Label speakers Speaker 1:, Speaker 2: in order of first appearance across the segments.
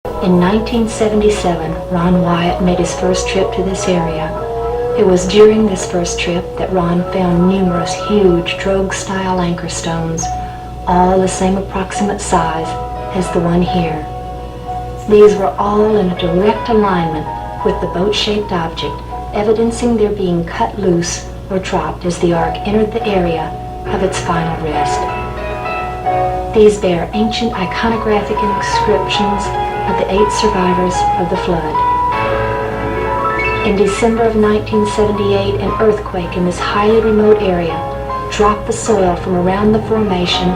Speaker 1: In 1977, Ron Wyatt made his first trip to this area. It was during this first trip that Ron found numerous huge drogue-style anchor stones, all the same approximate size as the one here. These were all in a direct alignment with the boat-shaped object, evidencing their being cut loose or dropped as the ark entered the area of its final rest. These bear ancient iconographic inscriptions of the 8 survivors of the flood. In December of 1978, an earthquake in this highly remote area dropped the soil from around the formation,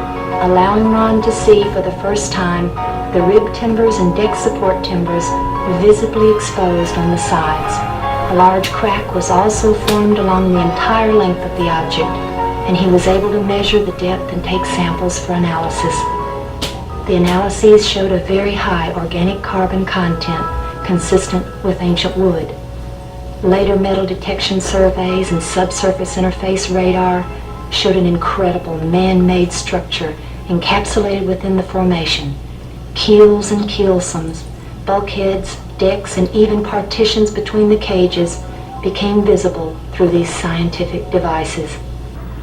Speaker 1: allowing Ron to see for the first time the rib timbers and deck support timbers visibly exposed on the sides. A large crack was also formed along the entire length of the object, and he was able to measure the depth and take samples for analysis. The analyses showed a very high organic carbon content consistent with ancient wood. Later metal detection surveys and subsurface interface radar showed an incredible man-made structure encapsulated within the formation. Keels and keelsomes, bulkheads, decks, and even partitions between the cages became visible through these scientific devices.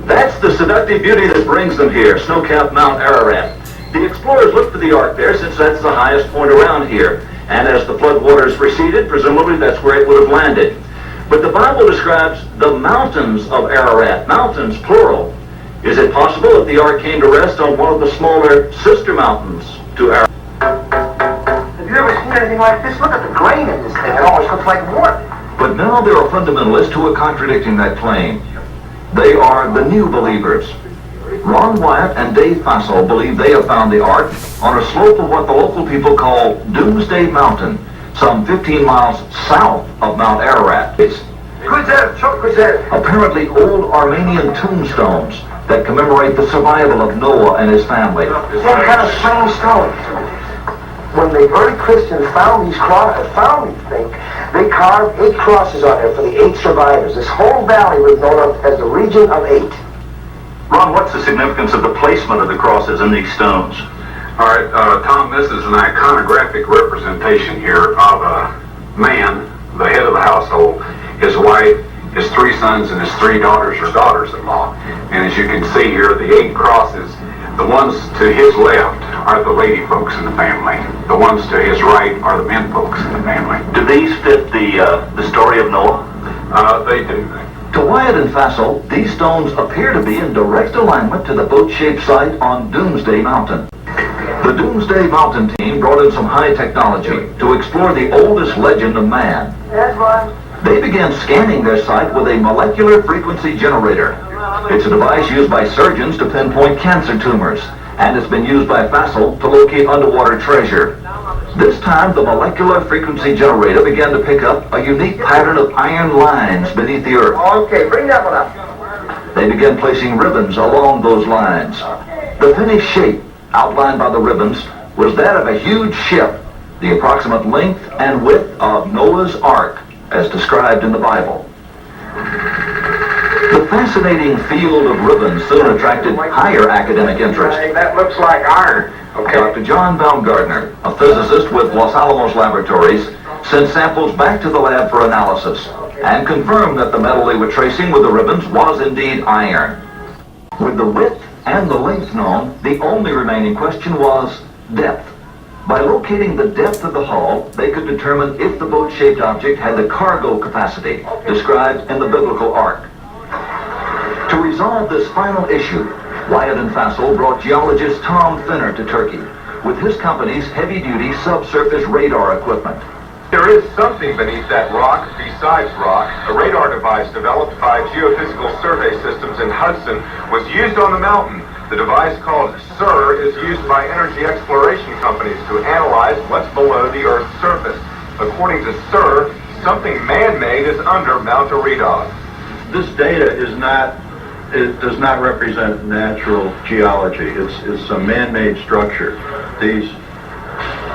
Speaker 2: That's the seductive beauty that brings them here, snow-capped Mount Ararat. The explorers looked for the ark there since that's the highest point around here. And as the floodwaters receded, presumably that's where it would have landed. But the Bible describes the mountains of Ararat, mountains plural. Is it possible that the ark came to rest on one of the smaller sister mountains to Ararat?
Speaker 3: Have you ever seen anything like this? Look at the grain in this thing. It almost looks like wood.
Speaker 2: But now there are fundamentalists who are contradicting that claim. They are the new believers. Ron Wyatt and Dave Fassel believe they have found the ark on a slope of what the local people call Doomsday Mountain, some 15 miles south of Mount Ararat. It's apparently old Armenian tombstones that commemorate the survival of Noah and his family.
Speaker 3: Some kind of strange stone. When the early Christians found these things, they carved 8 crosses on there for the 8 survivors. This whole valley was known as the region of 8.
Speaker 2: Ron, what's the significance of the placement of the crosses in these stones?
Speaker 4: All right, Tom, this is an iconographic representation here of a man, the head of the household, his wife, his 3 sons, and his 3 daughters or daughters-in-law. And as you can see here, the 8 crosses, the ones to his left are the lady folks in the family. The ones to his right are the men folks in the family.
Speaker 2: Do these fit the story of Noah?
Speaker 4: They do.
Speaker 2: To Wyatt and Fassel, these stones appear to be in direct alignment to the boat-shaped site on Doomsday Mountain. The Doomsday Mountain team brought in some high technology to explore the oldest legend of man. They began scanning their site with a molecular frequency generator. It's a device used by surgeons to pinpoint cancer tumors, and it's been used by Fassel to locate underwater treasure. This time, the molecular frequency generator began to pick up a unique pattern of iron lines beneath the earth.
Speaker 3: Okay, bring that one up.
Speaker 2: They began placing ribbons along those lines. The finished shape, outlined by the ribbons, was that of a huge ship, the approximate length and width of Noah's Ark, as described in the Bible. The fascinating field of ribbons soon attracted higher academic interest.
Speaker 3: Hey, that looks like iron. Okay.
Speaker 2: Dr. John Baumgartner, a physicist with Los Alamos Laboratories, sent samples back to the lab for analysis and confirmed that the metal they were tracing with the ribbons was indeed iron. With the width and the length known, the only remaining question was depth. By locating the depth of the hull, they could determine if the boat-shaped object had the cargo capacity described in the biblical ark. To resolve this final issue, Wyatt and Fassel brought geologist Tom Finner to Turkey with his company's heavy-duty subsurface radar equipment.
Speaker 4: There is something beneath that rock besides rock. A radar device developed by Geophysical Survey Systems in Hudson was used on the mountain. The device called SIR is used by energy exploration companies to analyze what's below the Earth's surface. According to SIR, something man-made is under Mount Ararat.
Speaker 5: This data it does not represent natural geology. It's a man-made structure. These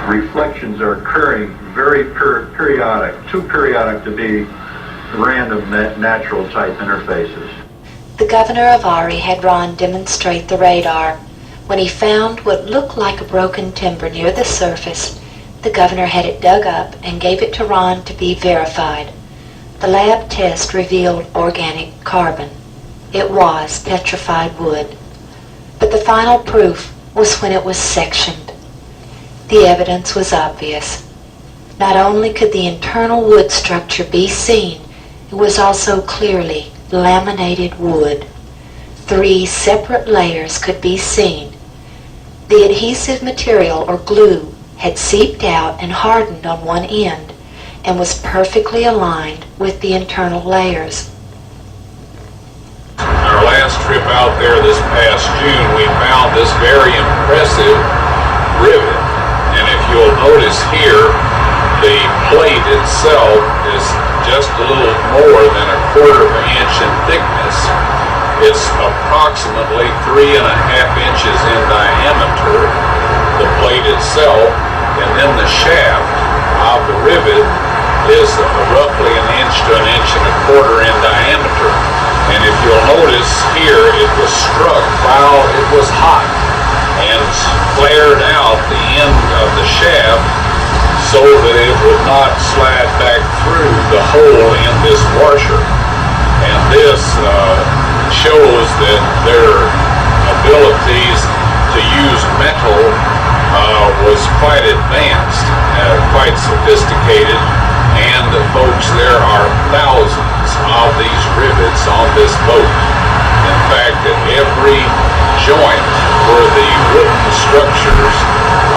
Speaker 5: reflections are occurring very periodic, too periodic to be random natural type interfaces.
Speaker 1: The governor of Ari had Ron demonstrate the radar. When he found what looked like a broken timber near the surface, The governor had it dug up and gave it to Ron to be verified. The lab test revealed organic carbon. It was petrified wood. But the final proof was when it was sectioned. The evidence was obvious. Not only could the internal wood structure be seen, it was also clearly laminated wood. 3 separate layers could be seen. The adhesive material or glue had seeped out and hardened on one end and was perfectly aligned with the internal layers.
Speaker 6: Our last trip out there this past June, we found this very impressive rivet. And if you'll notice here, the plate itself is just a little more than 1/4 inch in thickness. It's approximately 3.5 inches in diameter, the plate itself, and then the shaft of the rivet is roughly 1 inch to 1.25 inches in diameter. And if you'll notice here, it was struck while it was hot and flared out the end of the shaft so that it would not slide back through the hole in this washer. And this shows that their abilities to use metal was quite advanced, quite sophisticated, and folks, there are thousands of these rivets on this boat. In fact, at every joint where the wooden structures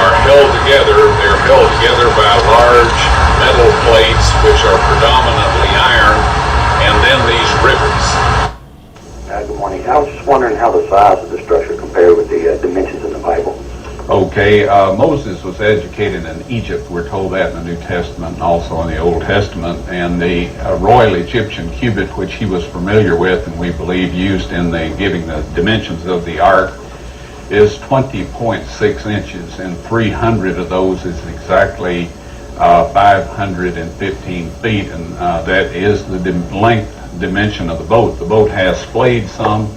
Speaker 6: are held together, they're held together by large metal plates which are predominantly iron, and then these rivets.
Speaker 3: Good morning. I was just wondering how the size of the structure compared with the dimensions in the Bible.
Speaker 7: Okay, Moses was educated in Egypt. We're told that in the New Testament and also in the Old Testament. And the Royal Egyptian cubit, which he was familiar with and we believe used in the giving the dimensions of the ark, is 20.6 inches, and 300 of those is exactly 515 feet, and that is the length dimension of the boat. The boat has splayed some,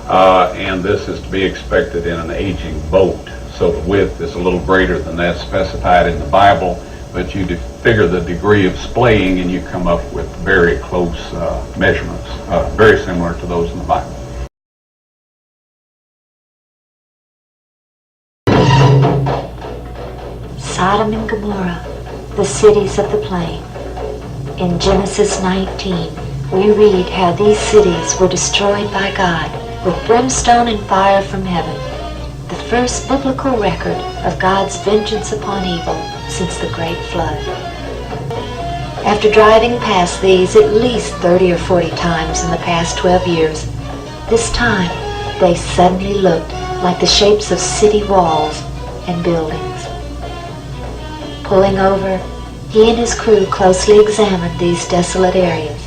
Speaker 7: and this is to be expected in an aging boat. So the width is a little greater than that specified in the Bible, but you figure the degree of splaying and you come up with very close measurements, very similar to those in the Bible.
Speaker 1: Sodom and Gomorrah, the cities of the plain. In Genesis 19, we read how these cities were destroyed by God with brimstone and fire from heaven, the first biblical record of God's vengeance upon evil since the Great Flood. After driving past these at least 30 or 40 times in the past 12 years, this time they suddenly looked like the shapes of city walls and buildings. Pulling over, he and his crew closely examined these desolate areas.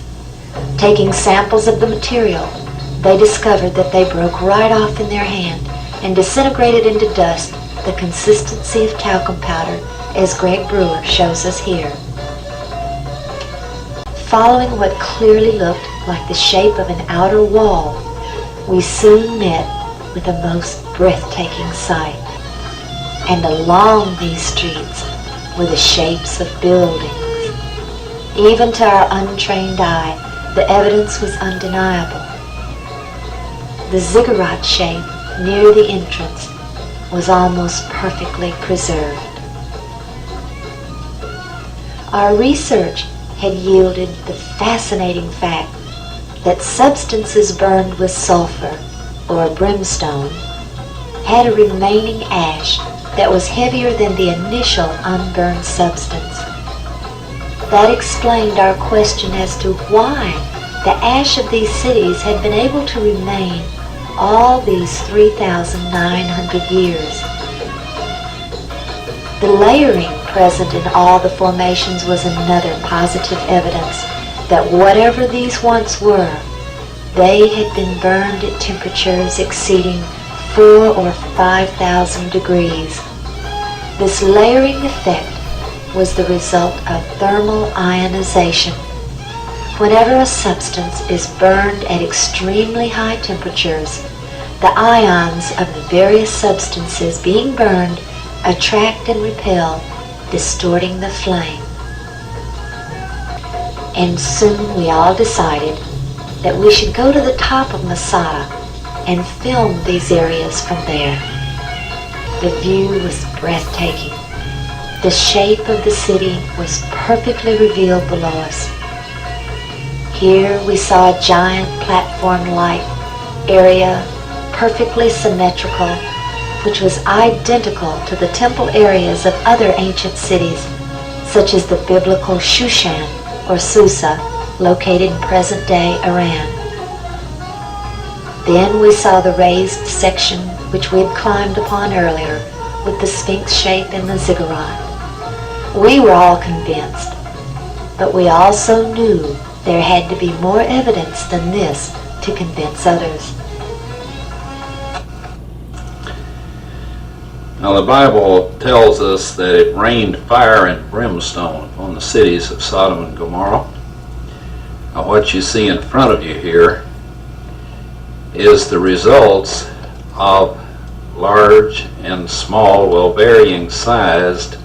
Speaker 1: Taking samples of the material, they discovered that they broke right off in their hand and disintegrated into dust the consistency of talcum powder, as Greg Brewer shows us here. Following what clearly looked like the shape of an outer wall, we soon met with a most breathtaking sight. And along these streets were the shapes of buildings. Even to our untrained eye, the evidence was undeniable. The ziggurat shape near the entrance was almost perfectly preserved. Our research had yielded the fascinating fact that substances burned with sulfur or brimstone had a remaining ash that was heavier than the initial unburned substance. That explained our question as to why the ash of these cities had been able to remain all these 3,900 years. The layering present in all the formations was another positive evidence that whatever these once were, they had been burned at temperatures exceeding 4,000 or 5,000 degrees. This layering effect was the result of thermal ionization. Whenever a substance is burned at extremely high temperatures, the ions of the various substances being burned attract and repel distorting the flame. And soon we all decided that we should go to the top of Masada and film these areas from there. The view was breathtaking. The shape of the city was perfectly revealed below us. Here we saw a giant platform-like area, perfectly symmetrical, which was identical to the temple areas of other ancient cities, such as the biblical Shushan or Susa, located in present-day Iran. Then we saw the raised section which we had climbed upon earlier, with the sphinx shape and the ziggurat. We were all convinced, but we also knew there had to be more evidence than this to convince others.
Speaker 8: Now the Bible tells us that it rained fire and brimstone upon the cities of Sodom and Gomorrah. Now what you see in front of you here is the results of large and small, well, varying sized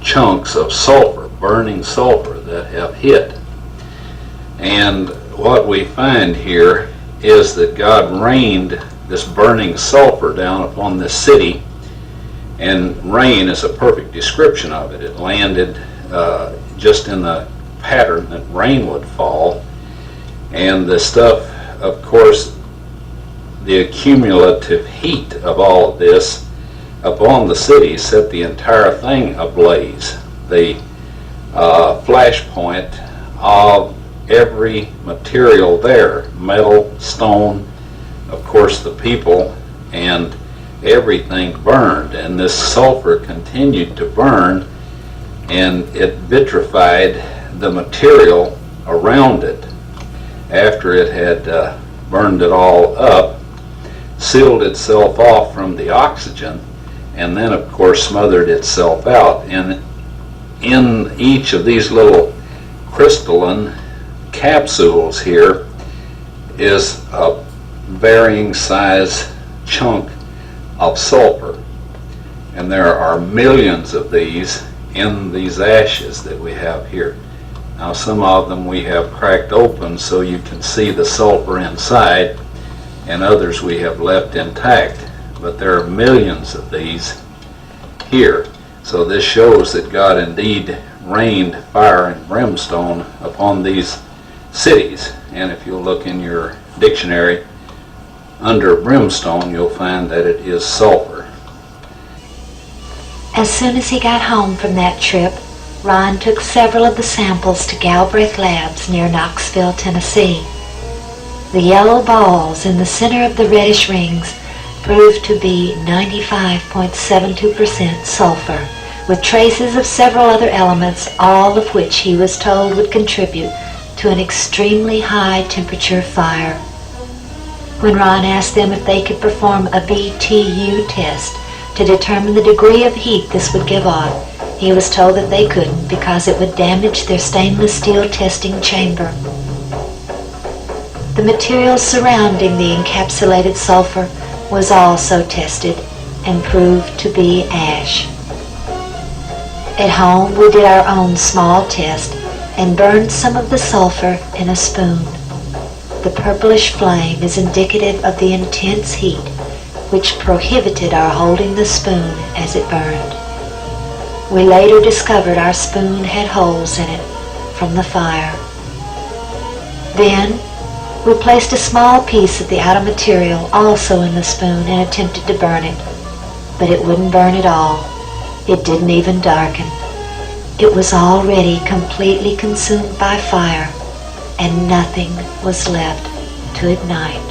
Speaker 8: chunks of sulfur, burning sulfur that have hit. And what we find here is that God rained this burning sulfur down upon this city, and rain is a perfect description of it. It landed just in the pattern that rain would fall, and the stuff, of course, the accumulative heat of all of this upon the city set the entire thing ablaze. The flash point of every material there, metal, stone, of course the people, and everything burned, and this sulfur continued to burn, and it vitrified the material around it after it had burned it all up, sealed itself off from the oxygen, and then of course smothered itself out. And in each of these little crystalline capsules here is a varying size chunk of sulfur, and there are millions of these in these ashes that we have here. Now some of them we have cracked open so you can see the sulfur inside, and others we have left intact, but there are millions of these here. So this shows that God indeed rained fire and brimstone upon these cities. And if you'll look in your dictionary, under brimstone you'll find that it is sulfur.
Speaker 1: As soon as he got home from that trip, Ron took several of the samples to Galbraith Labs near Knoxville, Tennessee. The yellow balls in the center of the reddish rings proved to be 95.72% sulfur, with traces of several other elements, all of which he was told would contribute to an extremely high temperature fire. When Ron asked them if they could perform a BTU test to determine the degree of heat this would give off, he was told that they couldn't because it would damage their stainless steel testing chamber. The material surrounding the encapsulated sulfur was also tested and proved to be ash. At home, we did our own small test and burned some of the sulfur in a spoon. The purplish flame is indicative of the intense heat, which prohibited our holding the spoon as it burned. We later discovered our spoon had holes in it from the fire. Then, we placed a small piece of the outer material also in the spoon and attempted to burn it, but it wouldn't burn at all. It didn't even darken. It was already completely consumed by fire, and nothing was left to ignite.